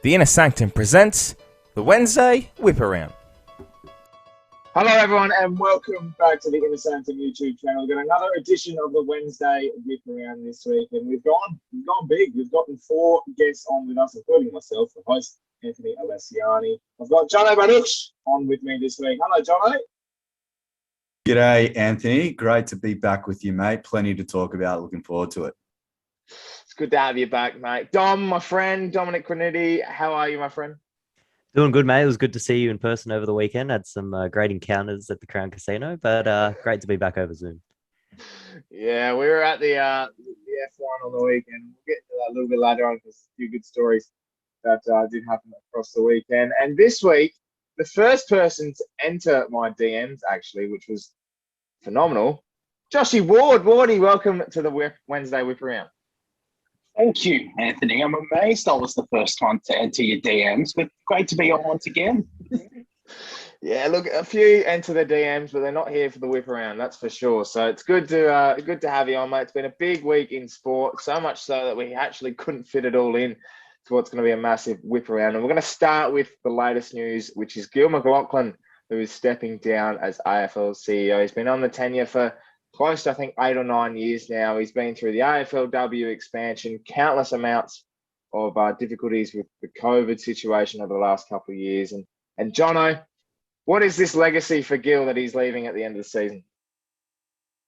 The Inner Sanctum presents the Wednesday Whip Around. Hello everyone and welcome back to the Inner Sanctum YouTube channel. We've got another edition of the Wednesday Whip Around this week, and we've gone big. We've gotten 4 guests on with us, including myself, the host, Anthony Alessiani. I've got Jono Baruch on with me this week. Hello, Jono. G'day, Anthony. Great to be back with you, mate. Plenty to talk about. Looking forward to it. It's good to have you back, mate. Dom, my friend, Dominic Graniti, how are you, my friend? Doing good, mate. It was good to see you in person over the weekend. Had some great encounters at the Crown Casino, but great to be back over Zoom. Yeah, we were at the F1 on the weekend. We'll get to that a little bit later on because a few good stories that did happen across the weekend. And this week, the first person to enter my DMs, actually, which was phenomenal, Joshy Ward. Wardy, welcome to the Wednesday Whip Around. Thank you, Anthony. I'm amazed I was the first one to enter your DMs, but great to be on once again. Yeah, look, a few enter the DMs, but they're not here for the whip around, that's for sure. So it's good to have you on, mate. It's been a big week in sport, so much so that we actually couldn't fit it all in to what's going to be a massive whip around. And we're going to start with the latest news, which is Gil McLachlan, who is stepping down as AFL CEO. He's been on the tenure for close to, I think, 8 or 9 years now. He's been through the AFLW expansion, countless amounts of difficulties with the COVID situation over the last couple of years. And Jono, what is this legacy for Gil that he's leaving at the end of the season?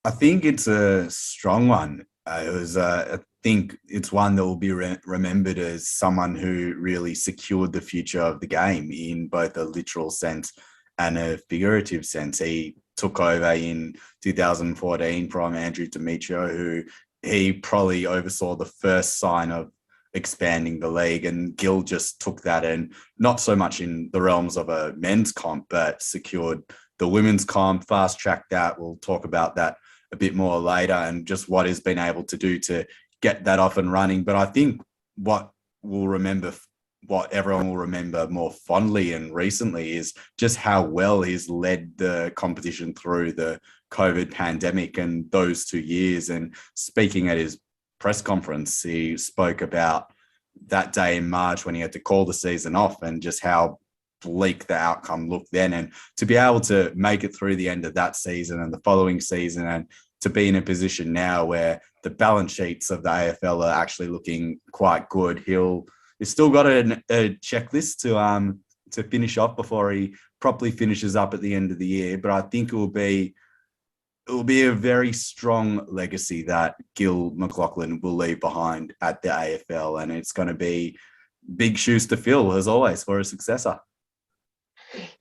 I think it's a strong one. I think it's one that will be remembered as someone who really secured the future of the game in both a literal sense and a figurative sense. He took over in 2014 from Andrew Demetrio, who he probably oversaw the first sign of expanding the league, and Gil just took that, and not so much in the realms of a men's comp, but secured the women's comp, fast-tracked that. We'll talk about that a bit more later, and just what he's been able to do to get that off and running. But I think what everyone will remember more fondly and recently is just how well he's led the competition through the COVID pandemic and those 2 years. And speaking at his press conference, he spoke about that day in March when he had to call the season off and just how bleak the outcome looked then. And to be able to make it through the end of that season and the following season, and to be in a position now where the balance sheets of the AFL are actually looking quite good. He's still got a checklist to finish off before he properly finishes up at the end of the year. But I think it will be a very strong legacy that Gil McLachlan will leave behind at the AFL, and it's going to be big shoes to fill, as always, for a successor.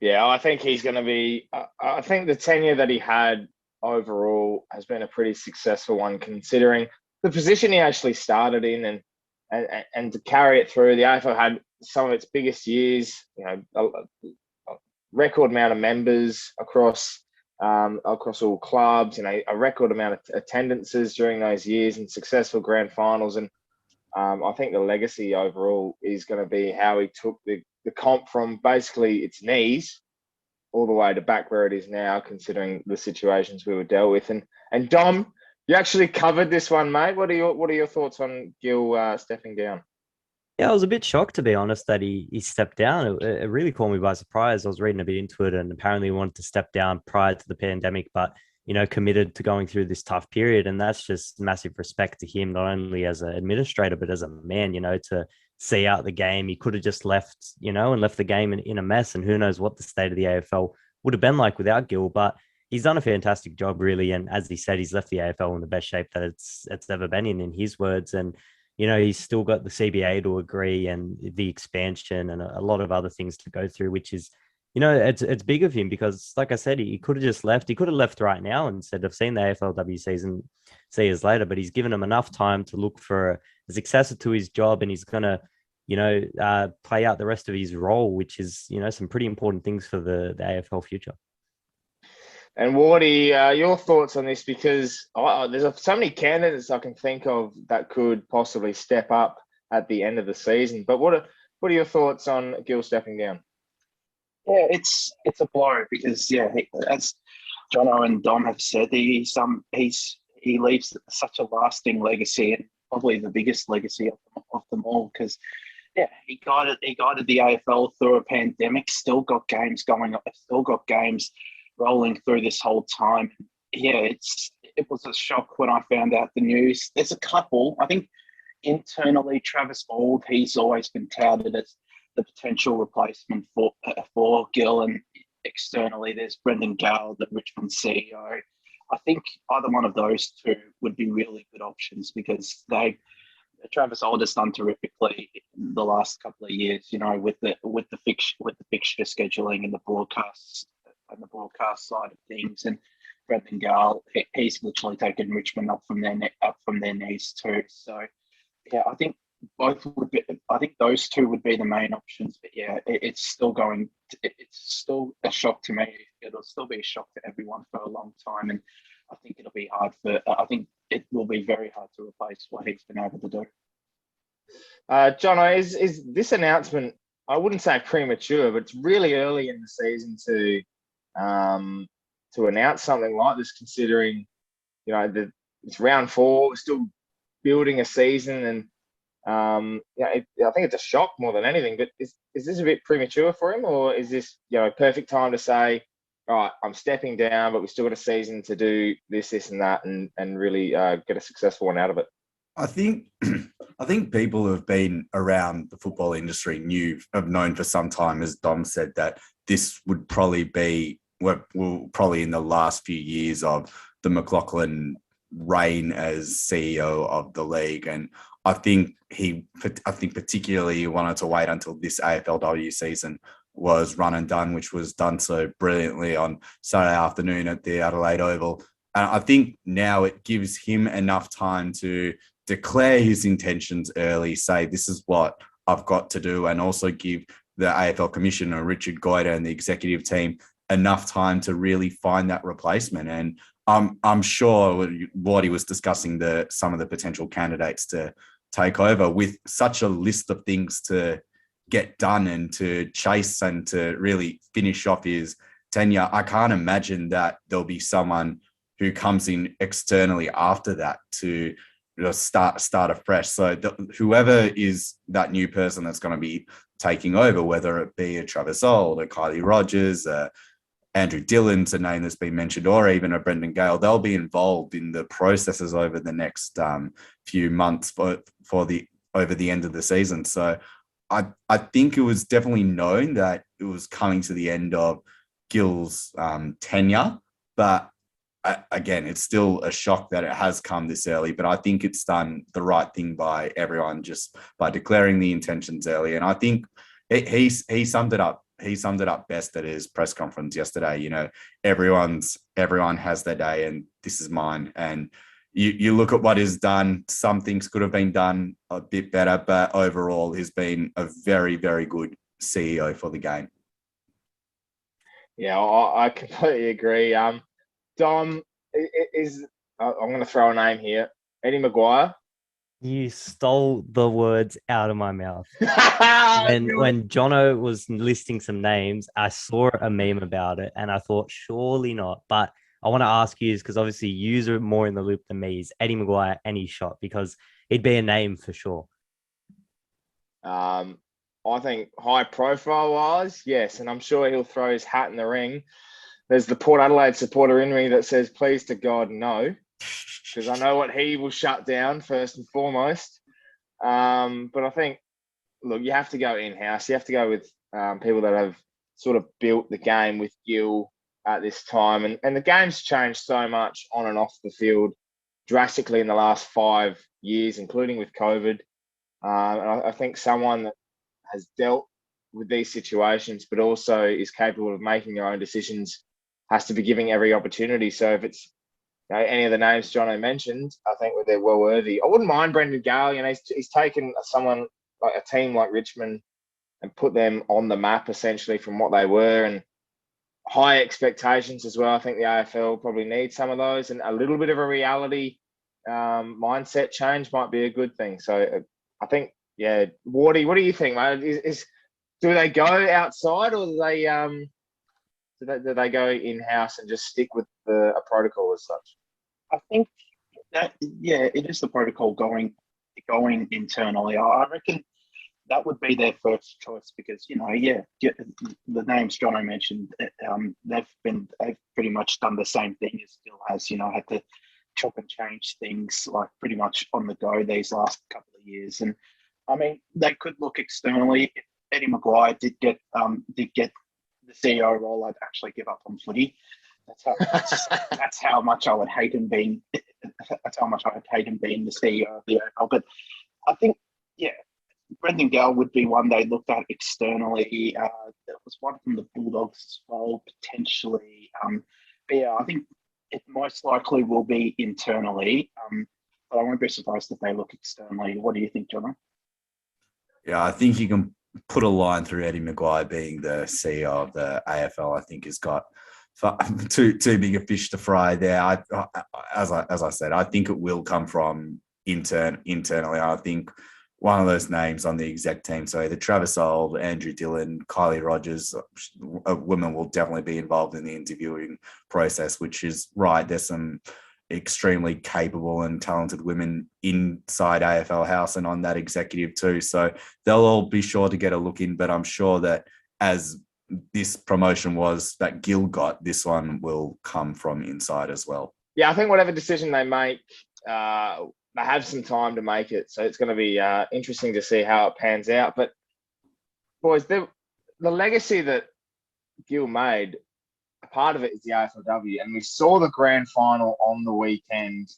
Yeah, I think he's going to be. I think the tenure that he had overall has been a pretty successful one, considering the position he actually started in, and to carry it through. The AFL had some of its biggest years, a record amount of members across all clubs, a record amount of attendances during those years, and successful grand finals. And I think the legacy overall is going to be how he took the comp from basically its knees all the way to back where it is now, considering the situations we were dealt with. And Dom, you actually covered this one, mate. What are your thoughts on Gil stepping down? Yeah, I was a bit shocked, to be honest, that he stepped down. It really caught me by surprise. I was reading a bit into it, and apparently he wanted to step down prior to the pandemic, but committed to going through this tough period. And that's just massive respect to him, not only as an administrator, but as a man, to see out the game. He could have just left, and left the game in a mess. And who knows what the state of the AFL would have been like without Gil. But he's done a fantastic job, really. And as he said, he's left the AFL in the best shape that it's ever been in his words. And, he's still got the CBA to agree, and the expansion, and a lot of other things to go through, which is, it's big of him, because like I said, he could have just left. He could have left right now instead of seeing the AFLW season 2 years later, but he's given him enough time to look for a successor to his job, and he's going to, play out the rest of his role, which is, some pretty important things for the AFL future. And Wardy, your thoughts on this? Because there's so many candidates I can think of that could possibly step up at the end of the season. But what are your thoughts on Gil stepping down? Yeah, it's a blow because, as Jono and Dom have said, he leaves such a lasting legacy, and probably the biggest legacy of them all, because Yeah, he guided the AFL through a pandemic. Still got games going. Still got games rolling through this whole time. Yeah, it was a shock when I found out the news. There's a couple. I think internally, Travis Auld, he's always been touted as the potential replacement for Gil, and externally, there's Brendan Gale, the Richmond CEO. I think either one of those two would be really good options because Travis Auld has done terrifically in the last couple of years. You know, with the fixture scheduling and the broadcast side of things, and Brendan Gale, he's literally taken Richmond up from their knees too. So yeah, I think those two would be the main options. But yeah, it's still a shock to me. It'll still be a shock to everyone for a long time, and I think it will be very hard to replace what he's been able to do. John, is this announcement, I wouldn't say premature, but it's really early in the season to announce something like this, considering, you know, it's round 4, we're still building a season, and I think it's a shock more than anything. But is this a bit premature for him, or is this, you know, perfect time to say, all right, I'm stepping down, but we've still got a season to do this and that, and really get a successful one out of it? I think people who have been around the football industry have known for some time, as Dom said, that this would probably be probably in the last few years of the McLachlan reign as CEO of the league. And I think particularly he wanted to wait until this AFLW season was run and done, which was done so brilliantly on Saturday afternoon at the Adelaide Oval. And I think now it gives him enough time to declare his intentions early, say this is what I've got to do, and also give the AFL Commissioner, Richard Goyder, and the executive team enough time to really find that replacement. And I'm sure what he was discussing, some of the potential candidates to take over, with such a list of things to get done and to chase and to really finish off his tenure. I can't imagine that there'll be someone who comes in externally after that to start afresh. So whoever is that new person that's going to be taking over, whether it be a Travis Auld, a Kylie Rogers, Andrew Dillon's a name that's been mentioned, or even a Brendan Gale, they'll be involved in the processes over the next few months over the end of the season. So I think it was definitely known that it was coming to the end of Gil's tenure, but again, it's still a shock that it has come this early. But I think it's done the right thing by everyone, just by declaring the intentions early. And I think he summed it up. He summed it up best at his press conference yesterday. You know, everyone has their day, and this is mine. And you look at what is done. Some things could have been done a bit better, but overall, he's been a very, very good CEO for the game. Yeah, I completely agree. Dom, I'm going to throw a name here. Eddie Mcguire. You stole the words out of my mouth. When Jono was listing some names, I saw a meme about it, and I thought, surely not. But I want to ask you, because obviously you are more in the loop than me, is Eddie Mcguire any shot? Because it'd be a name for sure. I think high profile wise, yes, and I'm sure he'll throw his hat in the ring. There's the Port Adelaide supporter in me that says, please to God, no, because I know what he will shut down first and foremost. But I think, look, you have to go in-house. You have to go with people that have sort of built the game with Gil at this time. And the game's changed so much on and off the field drastically in the last 5 years, including with COVID. And I think someone that has dealt with these situations, but also is capable of making their own decisions, has to be giving every opportunity. So if it's any of the names Jono mentioned, I think they're well worthy. I wouldn't mind Brendan Gale. You know, he's taken someone like a team like Richmond and put them on the map essentially from what they were, and high expectations as well. I think the AFL probably needs some of those, and a little bit of a reality mindset change might be a good thing. So I think, yeah, Wardy, what do you think, mate? Do they go outside, or do they go in-house and just stick with a protocol as such? I think that, yeah, it is the protocol going internally. I reckon that would be their first choice because, the names Jono mentioned, they've pretty much done the same thing as Gil has, had to chop and change things like pretty much on the go these last couple of years. And I mean, they could look externally. If Eddie Mcguire did get the CEO role, I'd actually give up on footy. That's how much I would hate him being. That's how much I would hate him being the CEO of the AFL. But I think, Brendan Gale would be one they looked at externally. There was one from the Bulldogs as well, potentially. But I think it most likely will be internally. But I won't be surprised if they look externally. What do you think, John? Yeah, I think you can put a line through Eddie Mcguire being the CEO of the AFL. I think he's got too big a fish to fry there. As I said, I think it will come from internally. I think one of those names on the exec team, so either Travis Old, Andrew Dillon, Kylie Rogers, a woman will definitely be involved in the interviewing process, which is right. There's some extremely capable and talented women inside AFL House and on that executive too. So they'll all be sure to get a look in, but I'm sure that as this promotion was that Gil got, this one will come from inside as well. Yeah, I think whatever decision they make, they have some time to make it. So it's going to be interesting to see how it pans out. But boys, the legacy that Gil made, a part of it is the AFLW, and we saw the grand final on the weekend.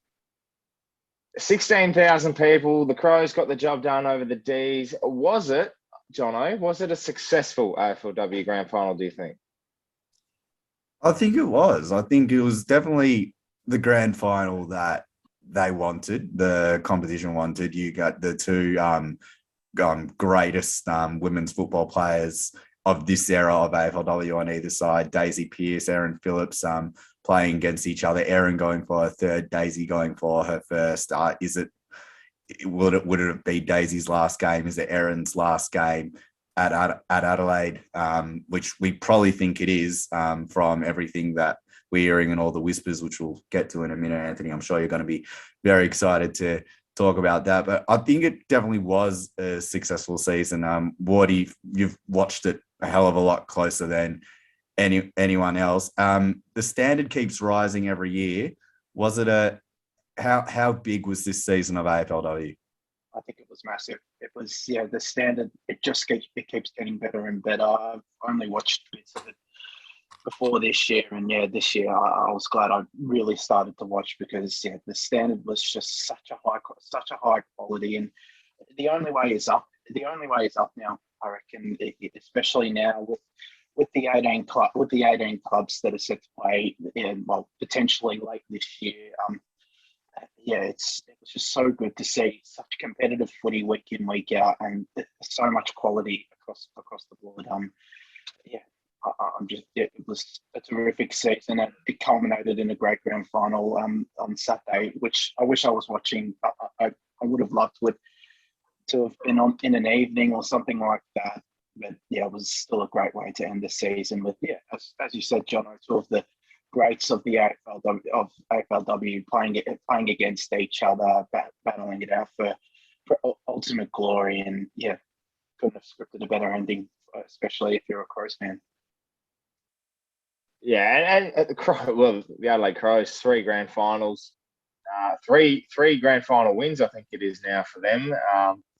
16,000 people. The Crows got the job done over the D's. Was it, Jono? Was it a successful AFLW grand final? Do you think? I think it was. I think it was definitely the grand final that they wanted. The competition wanted. You got the two greatest women's football players of this era of AFLW on either side. Daisy Pearce, Erin Phillips, playing against each other. Erin going for her third, Daisy going for her first. Would it be Daisy's last game? Is it Erin's last game at Adelaide? Which we probably think it is from everything that we're hearing and all the whispers, which we'll get to in a minute, Anthony. I'm sure you're going to be very excited to talk about that. But I think it definitely was a successful season. Wardy, you've watched it a hell of a lot closer than anyone else. The standard keeps rising every year. Was it how big was this season of AFLW? I think it was massive. It was, the standard, it keeps getting better and better. I've only watched bits of it before this year, and this year I was glad I really started to watch because the standard was just such a high quality, and the only way is up. The only way is up now, I reckon, especially now with the 18 clubs that are set to play, potentially late this year. It was just so good to see such competitive footy week in, week out, and so much quality across the board. It was a terrific season, and it culminated in a great grand final on Saturday, which I wish I was watching. I would have loved to have been on in an evening or something like that. But it was still a great way to end the season with as you said, John, two of the greats of the AFLW playing against each other, battling it out for ultimate glory, and couldn't have scripted a better ending, especially if you're a Crows fan. Yeah, and at the Adelaide Crows, 3 grand finals, three grand final wins, I think it is now for them.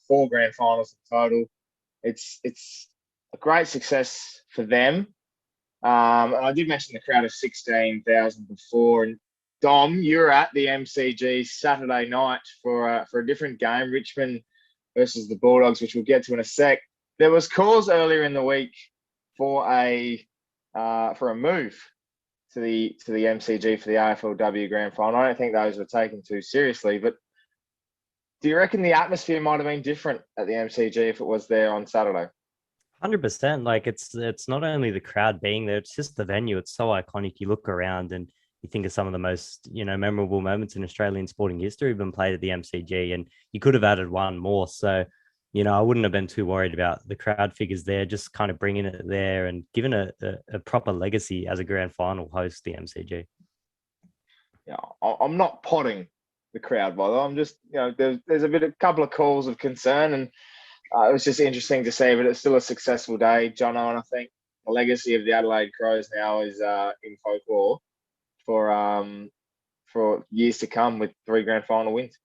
4 grand finals in total. It's a great success for them. And I did mention the crowd of 16,000 before. And Dom, you're at the MCG Saturday night for a different game, Richmond versus the Bulldogs, which we'll get to in a sec. There was calls earlier in the week for a move to the MCG for the AFLW grand final. I don't think those were taken too seriously, but do you reckon the atmosphere might have been different at the MCG if it was there on Saturday? 100%. Like it's not only the crowd being there, it's just the venue. It's so iconic. You look around and you think of some of the most, memorable moments in Australian sporting history have been played at the MCG, and you could have added one more. So, I wouldn't have been too worried about the crowd figures there, just kind of bringing it there and giving a proper legacy as a grand final host, the MCG. Yeah, I'm not potting the crowd, by the way. I'm just, there's a couple of calls of concern, and it was just interesting to see, but it's still a successful day, Jono, and I think the legacy of the Adelaide Crows now is in folklore for years to come with 3 grand final wins.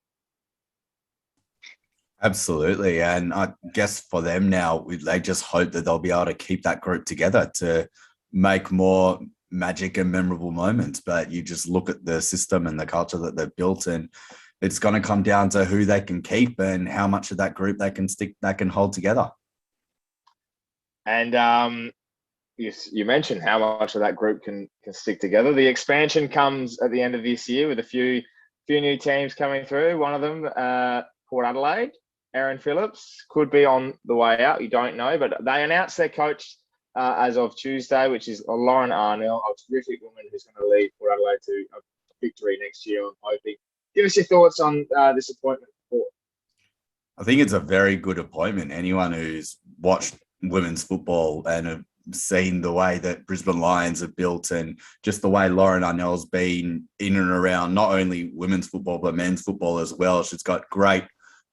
Absolutely. And I guess for them now, they just hope that they'll be able to keep that group together to make more magic and memorable moments. But you just look at the system and the culture that they've built, and it's going to come down to who they can keep and how much of that group they can hold together. And you mentioned how much of that group can stick together. The expansion comes at the end of this year with a few new teams coming through. One of them, Port Adelaide. Aaron Phillips could be on the way out. You don't know, but they announced their coach as of Tuesday, which is Lauren Arnell, a terrific woman who's going to lead Port Adelaide to a victory next year, I'm hoping. Give us your thoughts on this appointment. I think it's a very good appointment. Anyone who's watched women's football and have seen the way that Brisbane Lions are built and just the way Lauren Arnell's been in and around not only women's football, but men's football as well. She's got great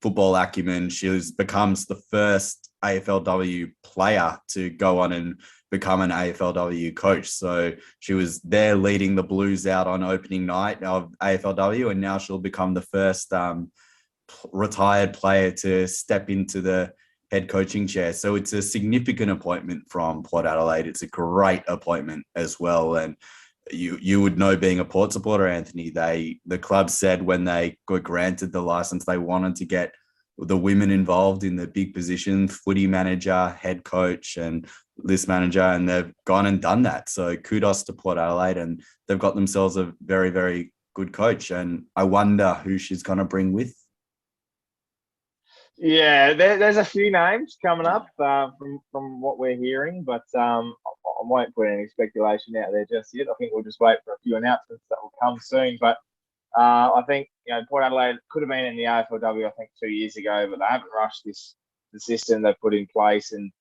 football acumen. She becomes the first AFLW player to go on and become an AFLW coach. So she was there leading the Blues out on opening night of AFLW, and now she'll become the first retired player to step into the head coaching chair. So it's a significant appointment from Port Adelaide. It's a great appointment as well. And you would know, being a Port supporter, Anthony, the club said when they were granted the license, they wanted to get the women involved in the big positions, footy manager, head coach, and list manager, and they've gone and done that. So kudos to Port Adelaide, and they've got themselves a very, very good coach. And I wonder who she's going to bring with. Yeah, there's a few names coming up from what we're hearing, but I won't put any speculation out there just yet. I think we'll just wait for a few announcements that will come soon. But I think Port Adelaide could have been in the AFLW, I think, 2 years ago, but they haven't rushed the system they've put in place, and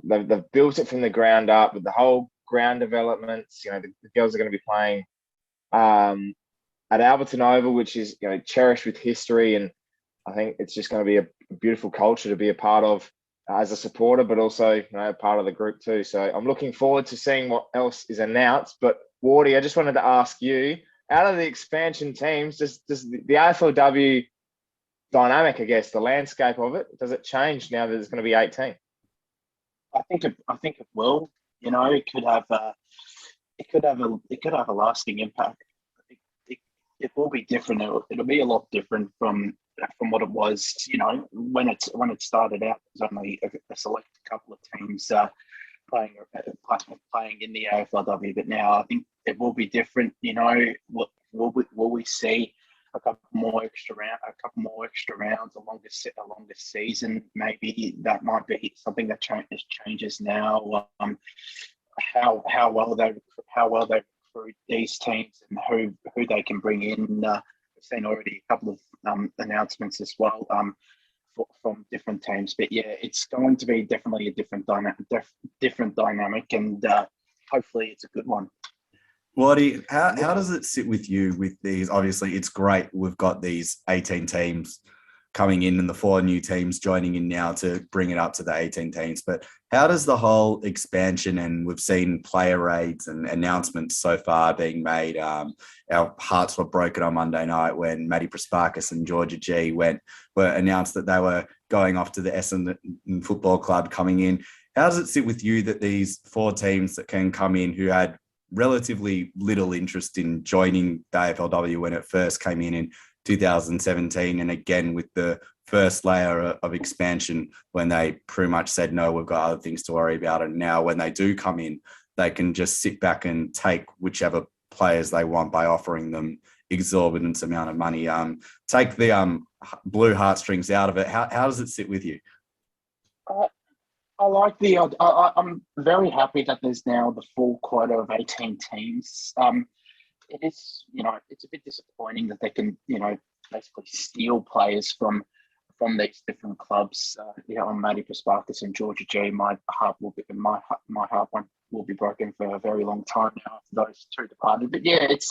they've built it from the ground up with the whole ground developments. The girls are going to be playing at Alberton Oval, which is cherished with history, and I think it's just going to be a beautiful culture to be a part of as a supporter, but also part of the group too. So I'm looking forward to seeing what else is announced. But Wardy, I just wanted to ask you, out of the expansion teams, does the AFLW dynamic, I guess, the landscape of it, does it change now that there's going to be 18? I think it will. It could have a lasting impact. It will be different. It'll be a lot different from what it was, when it started out. There's only a select couple of teams playing in the AFLW, but now I think it will be different. Will we see a couple more extra rounds, a longer season? Maybe that might be something that changes now. How well they recruit these teams and who they can bring in. We've seen already a couple of announcements as well from different teams. But yeah, it's going to be definitely a different dynamic, and hopefully it's a good one. Waddy, how does it sit with you with these? Obviously, it's great. We've got these 18 teams coming in and the 4 new teams joining in now to bring it up to the 18 teams. But how does the whole expansion, and we've seen player raids and announcements so far being made. Our hearts were broken on Monday night when Maddie Prasparkas and Georgia G were announced that they were going off to the Essendon Football Club coming in. How does it sit with you that these 4 teams that can come in who had relatively little interest in joining the AFLW when it first came in 2017, and again with the first layer of expansion when they pretty much said, no, we've got other things to worry about, and now when they do come in, they can just sit back and take whichever players they want by offering them exorbitant amount of money. Take the blue heartstrings out of it. How does it sit with you? I like I'm very happy that there's now the full quota of 18 teams. It is, it's a bit disappointing that they can, basically steal players from these different clubs. Maddie Prasparkas and Georgia G, my heart will be broken for a very long time now after those 2 departed. But yeah, it's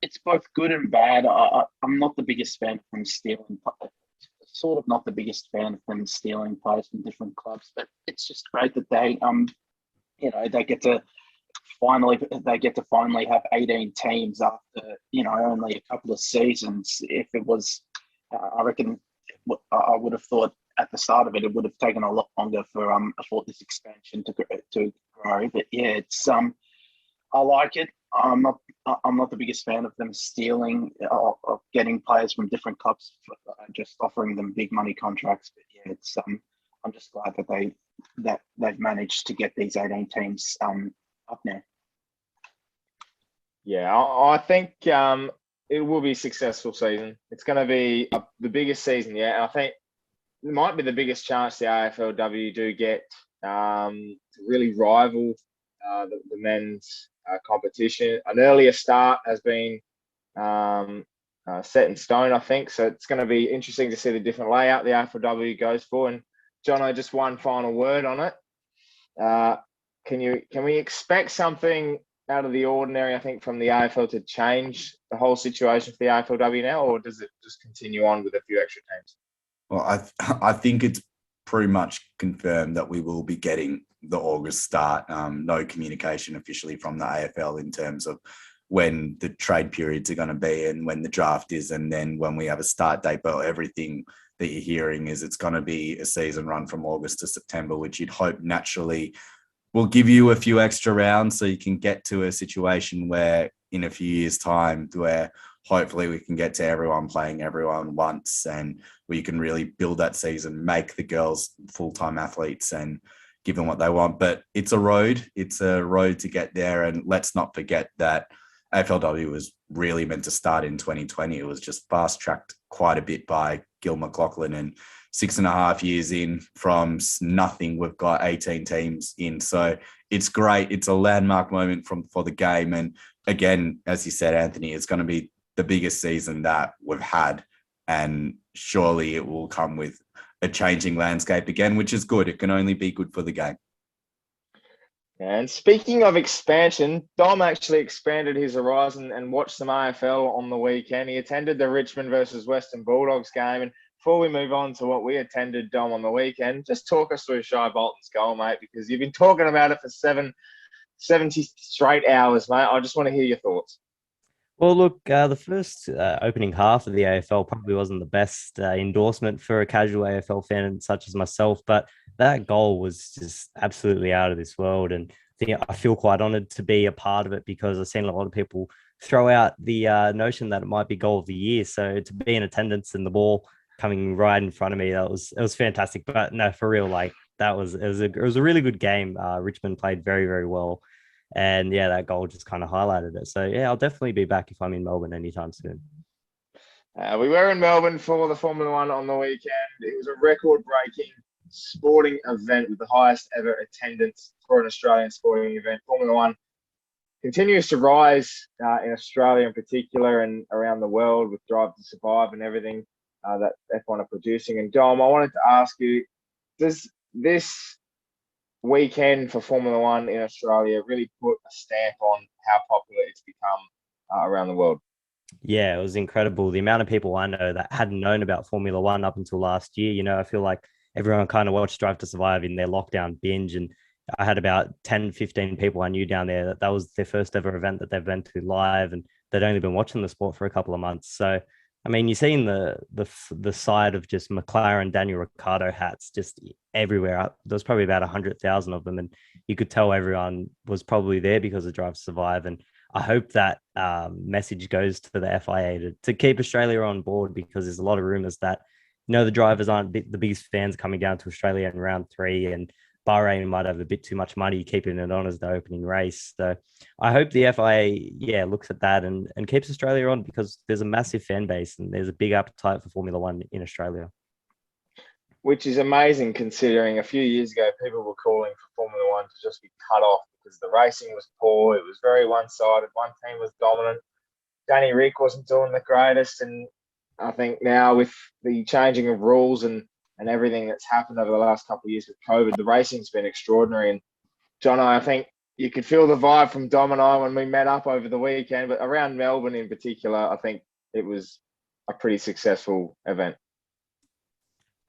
it's both good and bad. I'm not the biggest fan from sort of not the biggest fan of them stealing players from different clubs, but it's just great that they they get to finally have 18 teams after only a couple of seasons. If it was, I reckon, I would have thought at the start of it would have taken a lot longer for this expansion to grow. But yeah, it's I like it. I'm not the biggest fan of them stealing of getting players from different clubs, just offering them big money contracts. But yeah, it's I'm just glad that they've managed to get these 18 teams up now. Yeah, I think it will be a successful season. It's going to be the biggest season yet. And I think it might be the biggest chance the AFLW do get to really rival the men's competition. An earlier start has been set in stone, I think. So it's going to be interesting to see the different layout the AFLW goes for. And Jono, just one final word on it. Can we expect something out of the ordinary, I think, from the AFL to change the whole situation for the AFLW now, or does it just continue on with a few extra teams? Well, I think it's pretty much confirmed that we will be getting the August start. No communication officially from the AFL in terms of when the trade periods are going to be and when the draft is, and then when we have a start date. But everything that you're hearing is it's going to be a season run from August to September, which you'd hope naturally will give you a few extra rounds so you can get to a situation where in a few years' time where hopefully we can get to everyone playing everyone once and we can really build that season, make the girls full-time athletes and give them what they want. But it's a road to get there. And let's not forget that AFLW was really meant to start in 2020. It was just fast-tracked quite a bit by Gil McLachlan, and 6.5 years in from nothing, we've got 18 teams in. So it's great. It's a landmark moment for the game. And again, as you said, Anthony, it's going to be the biggest season that we've had. And surely it will come with a changing landscape again, which is good. It can only be good for the game. And speaking of expansion, Dom actually expanded his horizon and watched some AFL on the weekend. He attended the Richmond versus Western Bulldogs game. And before we move on to what we attended, Dom, on the weekend, just talk us through Shai Bolton's goal, mate, because you've been talking about it for 70 straight hours, mate. I just want to hear your thoughts. Well, look, the first opening half of the AFL probably wasn't the best endorsement for a casual AFL fan such as myself, but that goal was just absolutely out of this world. And I feel quite honoured to be a part of it because I've seen a lot of people throw out the notion that it might be goal of the year. So to be in attendance and the ball coming right in front of me, it was fantastic. But no, for real, like it was a really good game. Richmond played very, very well. And yeah, that goal just kind of highlighted it. So yeah, I'll definitely be back if I'm in Melbourne anytime soon. We were in Melbourne for the Formula One on the weekend. It was a record-breaking sporting event with the highest ever attendance for an Australian sporting event. Formula One continues to rise in Australia in particular and around the world with Drive to Survive and everything that F1 are producing. And Dom, I wanted to ask you, does this weekend for Formula One in Australia really put a stamp on how popular it's become around the world? Yeah, it was incredible. The amount of people I know that hadn't known about Formula One up until last year, I feel like everyone kind of watched Drive to Survive in their lockdown binge. And I had about 10, 15 people I knew down there that was their first ever event that they've been to live, and they'd only been watching the sport for a couple of months. So, I mean, you're seeing the side of just McLaren, Daniel Ricciardo hats just everywhere. There was probably about 100,000 of them, and you could tell everyone was probably there because of Drive to Survive. And I hope that message goes to the FIA to keep Australia on board, because there's a lot of rumours that, the drivers aren't the biggest fans coming down to Australia in round 3, and Bahrain might have a bit too much money keeping it on as the opening race. So I hope the FIA, looks at that and keeps Australia on, because there's a massive fan base and there's a big appetite for Formula One in Australia. Which is amazing considering a few years ago, people were calling for Formula One to just be cut off because the racing was poor. It was very one-sided. One team was dominant. Danny Rick wasn't doing the greatest. And I think now with the changing of rules and everything that's happened over the last couple of years with COVID, the racing's been extraordinary. And John, I think you could feel the vibe from Dom and I when we met up over the weekend, but around Melbourne in particular, I think it was a pretty successful event.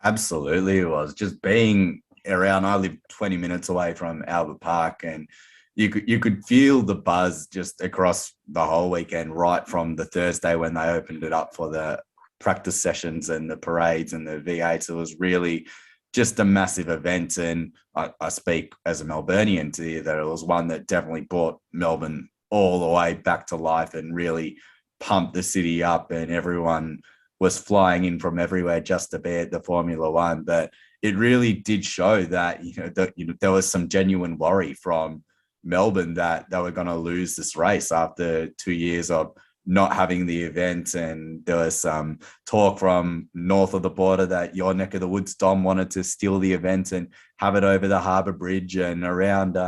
Absolutely, it was just being around. I live 20 minutes away from Albert Park, and you could feel the buzz just across the whole weekend, right from the Thursday when they opened it up for the practice sessions and the parades and the V8s. It was really just a massive event, and I speak as a Melburnian to you that it was one that definitely brought Melbourne all the way back to life and really pumped the city up, and everyone was flying in from everywhere just to be at the Formula One. But it really did show that there was some genuine worry from Melbourne that they were going to lose this race after 2 years of not having the event. And there was some talk from north of the border that your neck of the woods, Dom, wanted to steal the event and have it over the Harbour Bridge and around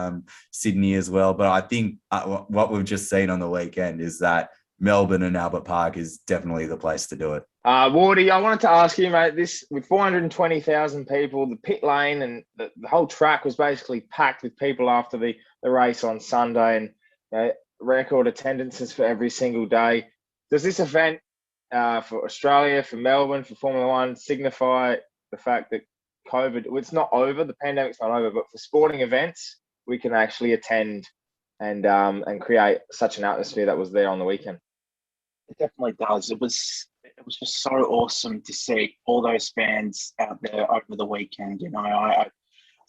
Sydney as well. But I think what we've just seen on the weekend is that Melbourne and Albert Park is definitely the place to do it. Wardy, I wanted to ask you, mate, this with 420,000 people, the pit lane and the whole track was basically packed with people after the race on Sunday, and record attendances for every single day. Does this event for Australia, for Melbourne, for Formula One signify the fact that COVID, well, it's not over, the pandemic's not over, but for sporting events, we can actually attend and create such an atmosphere that was there on the weekend? It definitely does. It was just so awesome to see all those fans out there over the weekend.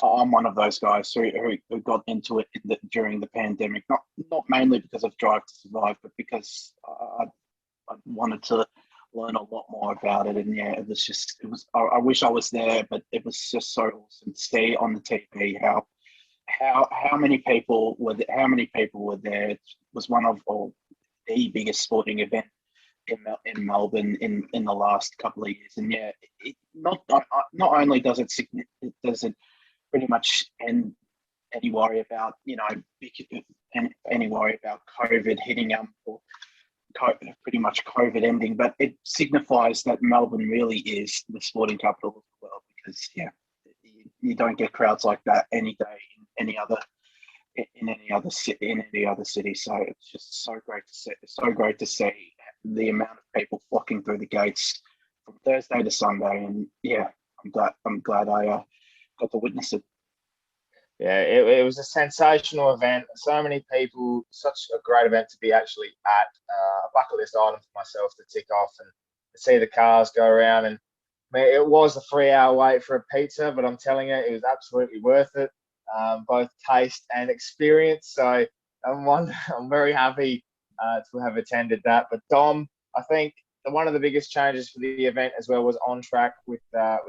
I'm one of those guys who got into it during the pandemic, not mainly because of Drive to Survive, but because I wanted to learn a lot more about it. And yeah, I wish I was there, but it was just so awesome to see on the TV how many people were there. It was one of the biggest sporting event in Melbourne in the last couple of years. And yeah, not only does it pretty much end any worry about any worry about COVID hitting or pretty much COVID ending, but it signifies that Melbourne really is the sporting capital of the world, because yeah, you don't get crowds like that any day in any other city. So it's just so great to see the amount of people flocking through the gates from Thursday to Sunday. And yeah, I'm glad I got to witness it. Yeah, it was a sensational event. So many people, such a great event to be actually at. A bucket list item for myself to tick off and to see the cars go around. And I mean, it was a 3-hour wait for a pizza, but I'm telling you, it was absolutely worth it, both taste and experience. So I'm very happy to have attended that. But Dom, I think one of the biggest changes for the event as well was on track with the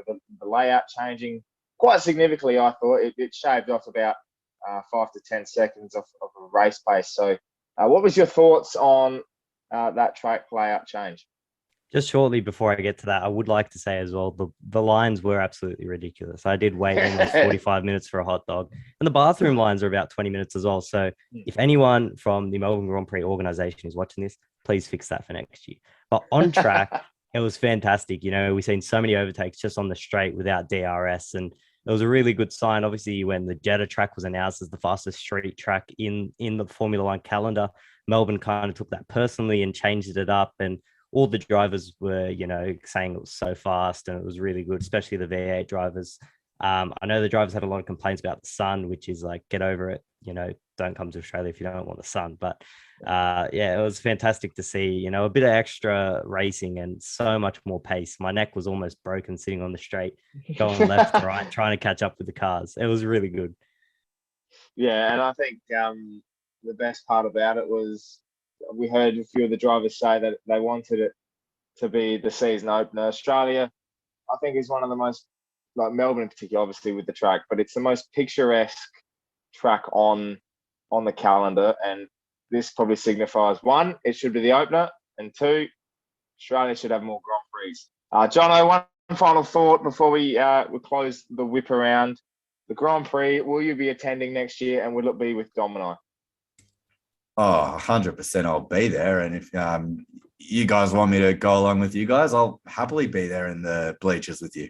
layout changing quite significantly. I thought it shaved off about 5 to 10 seconds of a race pace. So what was your thoughts on that track layout change? Just shortly before I get to that, I would like to say as well, the lines were absolutely ridiculous. I did wait almost 45 minutes for a hot dog, and the bathroom lines are about 20 minutes as well. So if anyone from the Melbourne Grand Prix organization is watching this, please fix that for next year. But on track, it was fantastic. We've seen so many overtakes just on the straight without DRS, and it was a really good sign. Obviously, when the Jeddah track was announced as the fastest street track in the Formula One calendar, Melbourne kind of took that personally and changed it up. And all the drivers were, saying it was so fast and it was really good, especially the V8 drivers. I know the drivers have a lot of complaints about the sun, which is like, get over it. Don't come to Australia if you don't want the sun. But it was fantastic to see, a bit of extra racing and so much more pace. My neck was almost broken sitting on the straight, going left to right, trying to catch up with the cars. It was really good. Yeah, and I think the best part about it was we heard a few of the drivers say that they wanted it to be the season opener. Australia, I think, is one of the most, like Melbourne in particular, obviously with the track, but it's the most picturesque track on the calendar. And this probably signifies, one, it should be the opener, and two, Australia should have more Grand Prix. Jono, one final thought before we close the whip around. The Grand Prix, will you be attending next year, and will it be with Dom and I? Oh, 100% I'll be there. And if you guys want me to go along with you guys, I'll happily be there in the bleachers with you.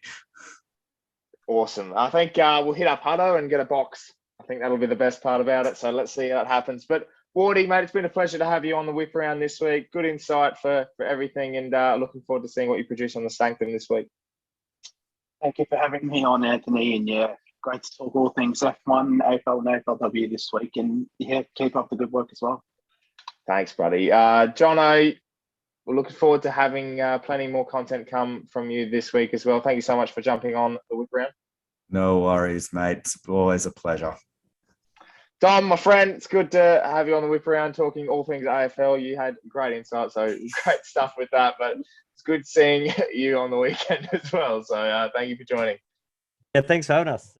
Awesome. I think we'll hit up Hutto and get a box. I think that'll be the best part about it. So let's see how it happens. But Wardy, mate, it's been a pleasure to have you on the whip around this week. Good insight for everything, and looking forward to seeing what you produce on the Sanctum this week. Thank you for having me on, Anthony. And yeah, great to talk all things F1, AFL, and AFLW this week. And yeah, keep up the good work as well. Thanks, buddy. Jono, we're looking forward to having plenty more content come from you this week as well. Thank you so much for jumping on the whip round. No worries, mate. It's always a pleasure. Dom, my friend, it's good to have you on the whip around talking all things AFL. You had great insight, so great stuff with that. But it's good seeing you on the weekend as well. So thank you for joining. Yeah, thanks for having us.